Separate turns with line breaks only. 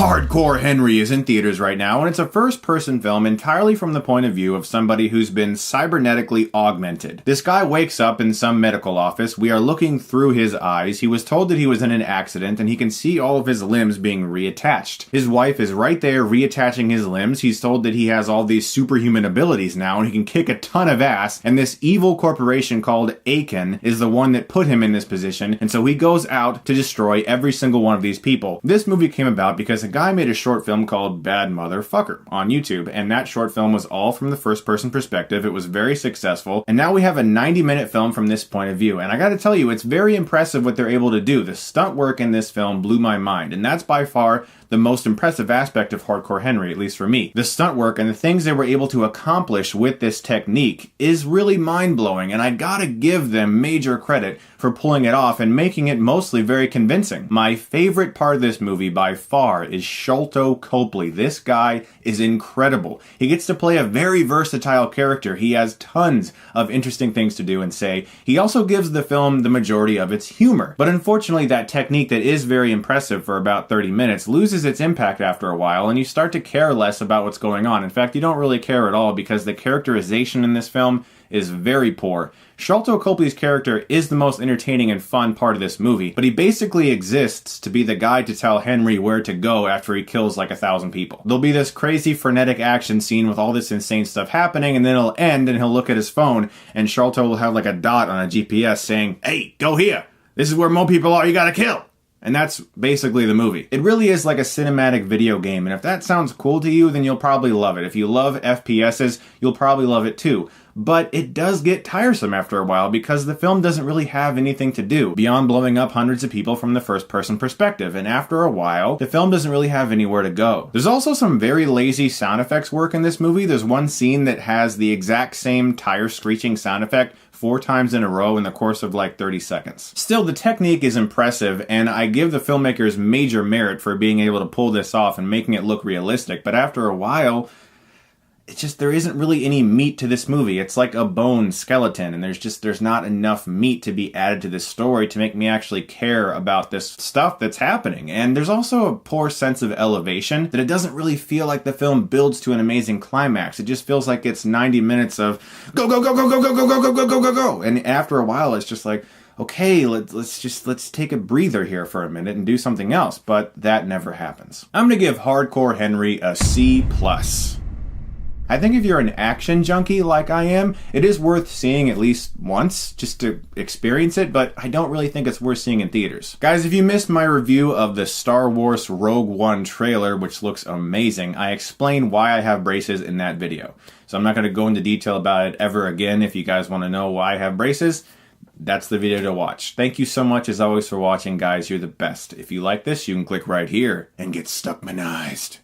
Hardcore Henry is in theaters right now, and it's a first-person film entirely from the point of view of somebody who's been cybernetically augmented. This guy wakes up in some medical office. We are looking through his eyes. He was told that he was in an accident, and he can see all of his limbs being reattached. His wife is right there reattaching his limbs. He's told that he has all these superhuman abilities now, and he can kick a ton of ass, and this evil corporation called Aiken is the one that put him in this position, and so he goes out to destroy every single one of these people. This movie came about because a guy made a short film called Bad Motherfucker on YouTube, and that short film was all from the first-person perspective. It was very successful, and now we have a 90-minute film from this point of view, and I gotta tell you, it's very impressive what they're able to do. The stunt work in this film blew my mind, and that's by far the most impressive aspect of Hardcore Henry, at least for me. The stunt work and the things they were able to accomplish with this technique is really mind-blowing, and I gotta give them major credit for pulling it off and making it mostly very convincing. My favorite part of this movie by far is Sholto Copley. This guy is incredible. He gets to play a very versatile character. He has tons of interesting things to do and say. He also gives the film the majority of its humor. But unfortunately, that technique that is very impressive for about 30 minutes loses its impact after a while, and you start to care less about what's going on. In fact, you don't really care at all because the characterization in this film is very poor. Sholto Copley's character is the most entertaining and fun part of this movie, but he basically exists to be the guy to tell Henry where to go after he kills like 1,000 people. There'll be this crazy frenetic action scene with all this insane stuff happening, and then it'll end and he'll look at his phone and Sholto will have like a dot on a GPS saying, "Hey, go here. This is where more people are you gotta kill." And that's basically the movie. It really is like a cinematic video game, and if that sounds cool to you, then you'll probably love it. If you love FPSs, you'll probably love it too. But it does get tiresome after a while because the film doesn't really have anything to do beyond blowing up hundreds of people from the first-person perspective, and after a while, the film doesn't really have anywhere to go. There's also some very lazy sound effects work in this movie. There's one scene that has the exact same tire screeching sound effect 4 times in a row in the course of like 30 seconds. Still, the technique is impressive, and I give the filmmakers major merit for being able to pull this off and making it look realistic, but after a while, it's just, there isn't really any meat to this movie. It's like a bone skeleton, and there's not enough meat to be added to this story to make me actually care about this stuff that's happening. And there's also a poor sense of elevation that it doesn't really feel like the film builds to an amazing climax. It just feels like it's 90 minutes of go, go, go, go, go, go, go, go, go, go, go, go, go. And after a while, it's just like, okay, let's take a breather here for a minute and do something else. But that never happens. I'm gonna give Hardcore Henry a C+. I think if you're an action junkie like I am, it is worth seeing at least once just to experience it, but I don't really think it's worth seeing in theaters. Guys, if you missed my review of the Star Wars Rogue One trailer, which looks amazing, I explain why I have braces in that video. So I'm not going to go into detail about it ever again. If you guys want to know why I have braces, that's the video to watch. Thank you so much as always for watching, guys. You're the best. If you like this, you can click right here and get Stuckmanized.